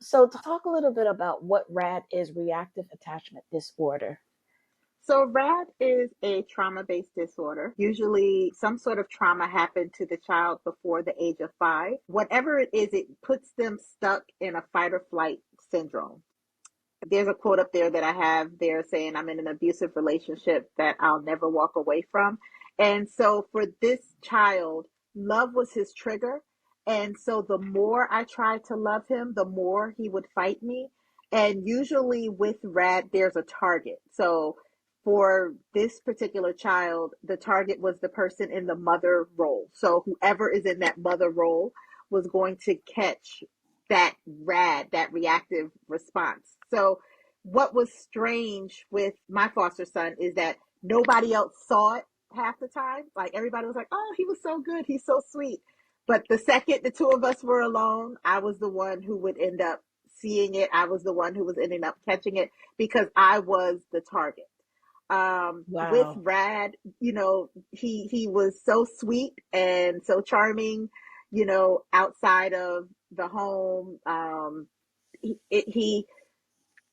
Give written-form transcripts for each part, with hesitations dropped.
So talk a little bit about what RAD is, reactive attachment disorder. So RAD is a trauma-based disorder. Usually some sort of trauma happened to the child before the age of 5. Whatever it is, it puts them stuck in a fight or flight syndrome. There's a quote up there that I have there saying, I'm in an abusive relationship that I'll never walk away from. And so for this child, love was his trigger. And so the more I tried to love him, the more he would fight me. And usually with RAD, there's a target. So for this particular child, the target was the person in the mother role. So whoever is in that mother role was going to catch that RAD, that reactive response. So what was strange with my foster son is that nobody else saw it half the time. Like everybody was like, oh, he was so good. He's so sweet. But the second the two of us were alone, I was the one who would end up seeing it. I was the one who was ending up catching it because I was the target. With Wow. Rad, he was so sweet and so charming, outside of the home.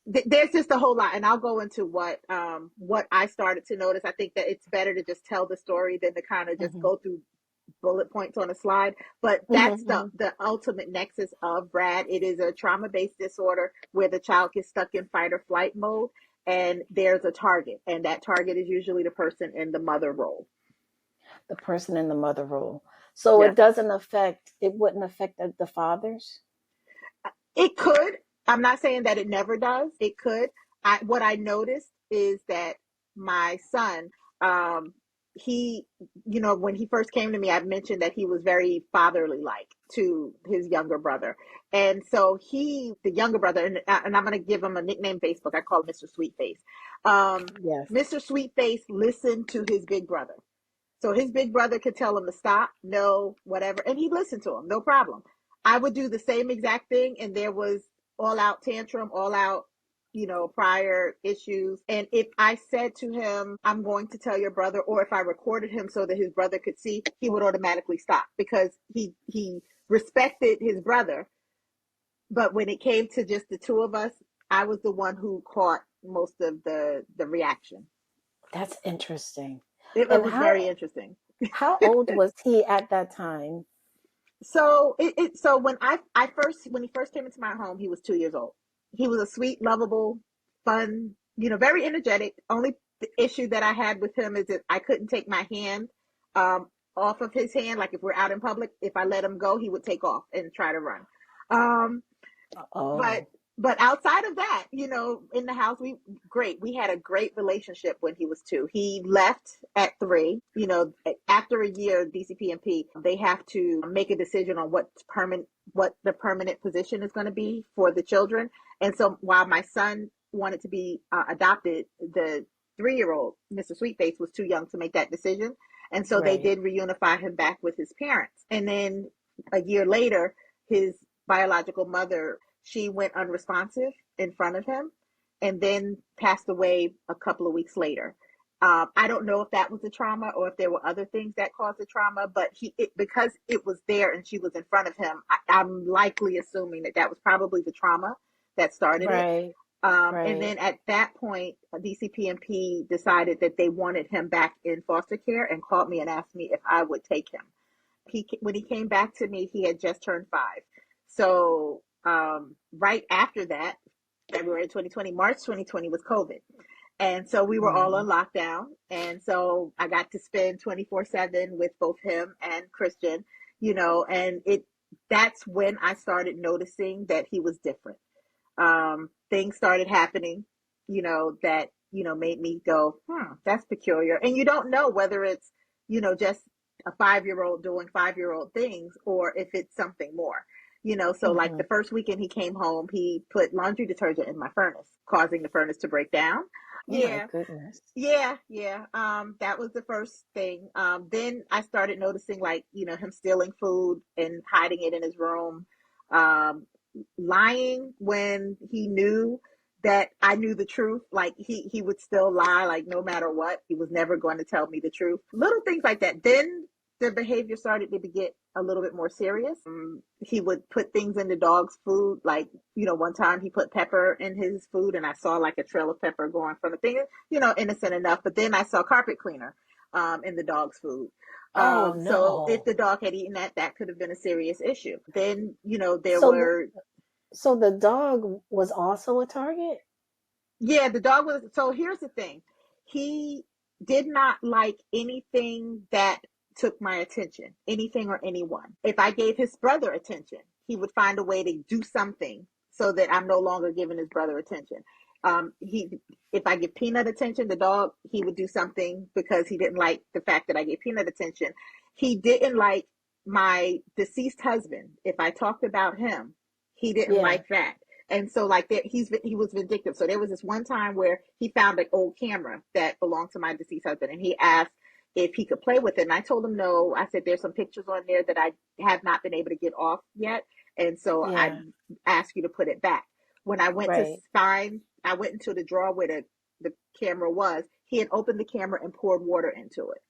There's just a whole lot, and I'll go into what I started to notice. I think that it's better to just tell the story than to kind of just Hmm. go through bullet points on a slide. But that's Hmm. the ultimate nexus of RAD. It is a trauma-based disorder where the child gets stuck in fight or flight mode, and there's a target, and that target is usually the person in the mother role. The person in the mother role. So Yes, it wouldn't affect the fathers? it could. I'm not saying that it never does. It could. What I noticed is that my son, um, he, when he first came to me, I mentioned that he was very fatherly like to his younger brother. And so the younger brother, and I'm going to give him a nickname Facebook. I call him Mr. Sweetface. Yes. Mr. Sweetface listened to his big brother. So his big brother could tell him to stop, no, whatever, and he'd listen to him, no problem. I would do the same exact thing, and there was all out tantrum, all out, prior issues. And if I said to him, I'm going to tell your brother, or if I recorded him so that his brother could see, he would automatically stop because he respected his brother. But when it came to just the two of us, I was the one who caught most of the reaction. That's interesting. It And was very interesting. how old was he at that time? So when he first came into my home, he was 2 years old. He was a sweet, lovable, fun, very energetic. Only the issue that I had with him is that I couldn't take my hand um, off of his hand. Like if we're out in public, if I let him go, he would take off and try to run. Um, but Oh, but outside of that, in the house, we had a great relationship when he was 2. He left at 3. After a year, DCP&P, they have to make a decision on what the permanent position is going to be for the children. And so while my son wanted to be adopted, the 3-year-old Mr. Sweetface was too young to make that decision, and so they right. did reunify him back with his parents. And then a year later, his biological mother, she went unresponsive in front of him and then passed away a couple of weeks later. I don't know if that was the trauma or if there were other things that caused the trauma, but because it was there and she was in front of him, I'm likely assuming that was probably the trauma that started it. Right. And Right. then at that point, DCP&P decided that they wanted him back in foster care and called me and asked me if I would take him. When he came back to me, he had just turned 5. So right after that, February 2020, March 2020 was COVID. And so we were all on Wow. lockdown. And so I got to spend 24/7 with both him and Christian, and that's when I started noticing that he was different. Things started happening, that, made me go, that's peculiar. And you don't know whether it's, just a 5-year-old doing 5-year-old things or if it's something more. So like Hmm. the first weekend he came home, he put laundry detergent in my furnace, causing the furnace to break down. Oh my Yeah, goodness. yeah. That was the first thing. Then I started noticing, like, him stealing food and hiding it in his room. Um, Lying when he knew that I knew the truth. Like he would still lie, like no matter what. He was never going to tell me the truth. Little things like that. Then the behavior started to get a little bit more serious. He would put things in the dog's food, like, one time he put pepper in his food, and I saw like a trail of pepper going from the thing, innocent enough. But then I saw carpet cleaner in the dog's food. Oh So if no. the dog had eaten that, that could have been a serious issue. Then, there So the, were so the dog was also a target? Yeah, the dog was. So here's the thing. He did not like anything that took my attention, anything or anyone. If I gave his brother attention, he would find a way to do something so that I'm no longer giving his brother attention. If I give Peanut attention, the dog, he would do something because he didn't like the fact that I gave Peanut attention. He didn't like my deceased husband. If I talked about him, he didn't Yeah, like that. And so like that, he was vindictive. So there was this one time where he found an old camera that belonged to my deceased husband, and he asked if he could play with it. And I told him no. I said there's some pictures on there that I have not been able to get off yet, and so I yeah, ask you to put it back. When I went to right. find, I went into the drawer where the camera was. He had opened the camera and poured water into it.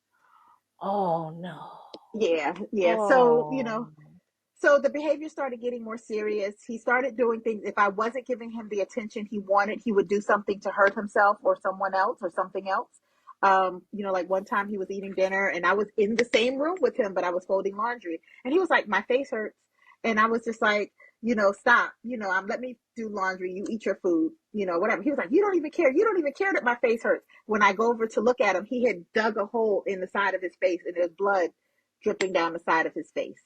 Oh no. Yeah, yeah. So Oh. so the behavior started getting more serious. He started doing things. If I wasn't giving him the attention he wanted, he would do something to hurt himself or someone else or something else. Like one time he was eating dinner and I was in the same room with him, but I was folding laundry. And he was like, my face hurts. And I was just like, stop. Let me do laundry. You eat your food, whatever. He was like, you don't even care. You don't even care that my face hurts. When I go over to look at him, he had dug a hole in the side of his face and there's blood dripping down the side of his face.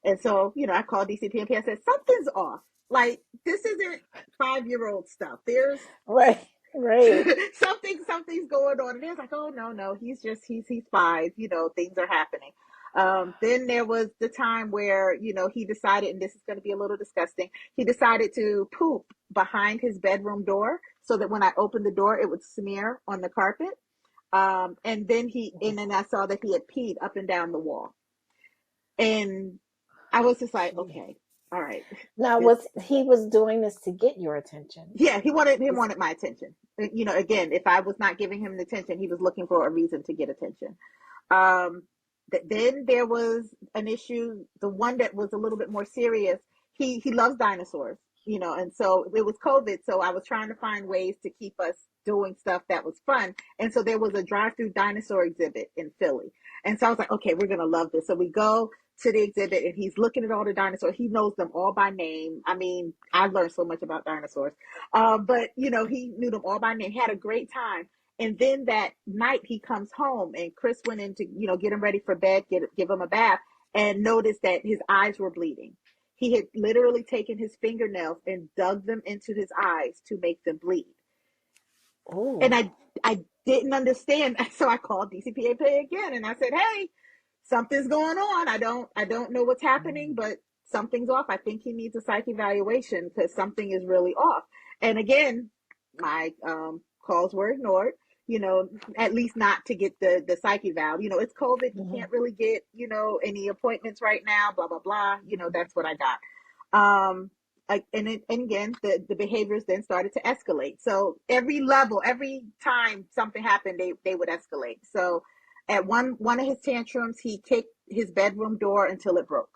And so, I called DCPNP. I said, something's off. Like, this isn't 5-year-old stuff. There's Right, right. something's going on. And they're like, oh, no, no, he's 5. Things are happening. Then there was the time where, he decided, and this is going to be a little disgusting, he decided to poop behind his bedroom door so that when I opened the door, it would smear on the carpet. And then I saw that he had peed up and down the wall. And I was just like, Gee. okay, all right, Now, this, was he was doing this to get your attention? yeah, he This, wanted my attention. Again, if I was not giving him the attention, he was looking for a reason to get attention. Um, then there was an issue, the one that was a little bit more serious. He loves dinosaurs, and so it was COVID, so I was trying to find ways to keep us doing stuff that was fun. And so there was a drive-through dinosaur exhibit in Philly. And so I was like, okay, we're gonna love this. So we go to the exhibit and he's looking at all the dinosaurs. He knows them all by name. I mean, I learned so much about dinosaurs. But he knew them all by name. He had a great time. And then that night he comes home and Chris went in to, get him ready for bed, give him a bath, and noticed that his eyes were bleeding. He had literally taken his fingernails and dug them into his eyes to make them bleed. And oh. I didn't understand. So I called DCPAP again and I said, hey, something's going on. I don't know what's happening, but something's off. I think he needs a psych evaluation because something is really off. And again, my calls were ignored. At least not to get the psych eval. It's COVID. He Mm-hmm. can't really get any appointments right now. Blah blah blah. That's what I got. And again, the behaviors then started to escalate. So every level, every time something happened, they would escalate. So at one of his tantrums, he kicked his bedroom door until it broke.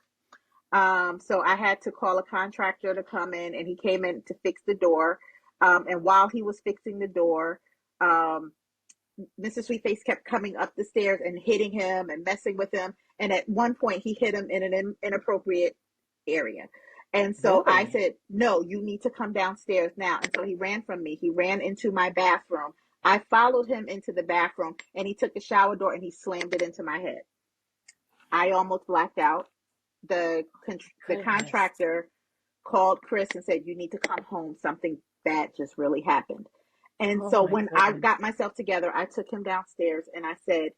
So I had to call a contractor to come in, and he came in to fix the door. And while he was fixing the door, Mr. Sweetface kept coming up the stairs and hitting him and messing with him. And at one point, he hit him in an inappropriate area. And so I Really? said, no, you need to come downstairs now. And so he ran from me. He ran into my bathroom. I followed him into the bathroom and he took the shower door and he slammed it into my head. I almost blacked out. The, the Goodness. contractor called Chris and said, you need to come home. Something bad just really happened. And Oh so my when I goodness. got myself together, I took him downstairs and I said,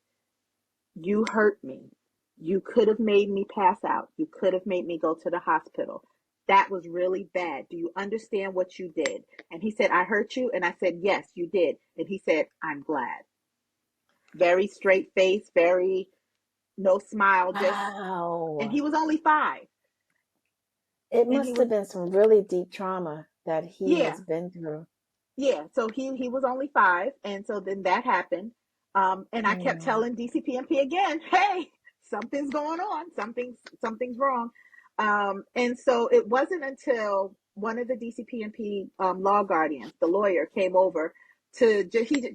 you hurt me. You could have made me pass out. You could have made me go to the hospital. That was really bad. Do you understand what you did? And he said, I hurt you. And I said, yes, you did. And he said, I'm glad. Very straight face, very no smile, just, and Wow. he was only 5. It And he must was, have been some really deep trauma that he yeah, has been through. yeah. So he was only 5. And so then that happened. And I kept Mm. telling DCPMP again, hey, something's going on, something's wrong. And so it wasn't until one of the DCP&P law guardians, the lawyer, came over to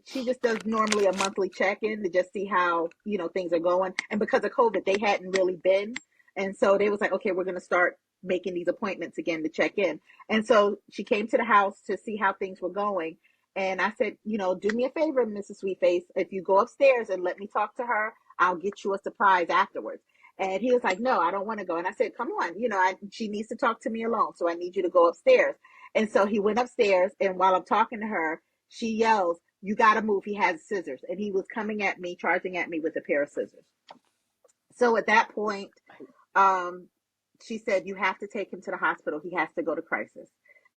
she just does normally a monthly check-in to just see how things are going. And because of COVID, they hadn't really been, and so they was like, okay, we're going to start making these appointments again to check in. And so she came to the house to see how things were going. And I said, do me a favor, Mrs. Sweetface, if you go upstairs and let me talk to her, I'll get you a surprise afterwards. And he was like, no, I don't want to go. And I said, come on, she needs to talk to me alone, so I need you to go upstairs. And so he went upstairs, and while I'm talking to her, she yells, you got to move. He has scissors. And he was coming at me, charging at me with a pair of scissors. So at that point, she said, you have to take him to the hospital. He has to go to crisis.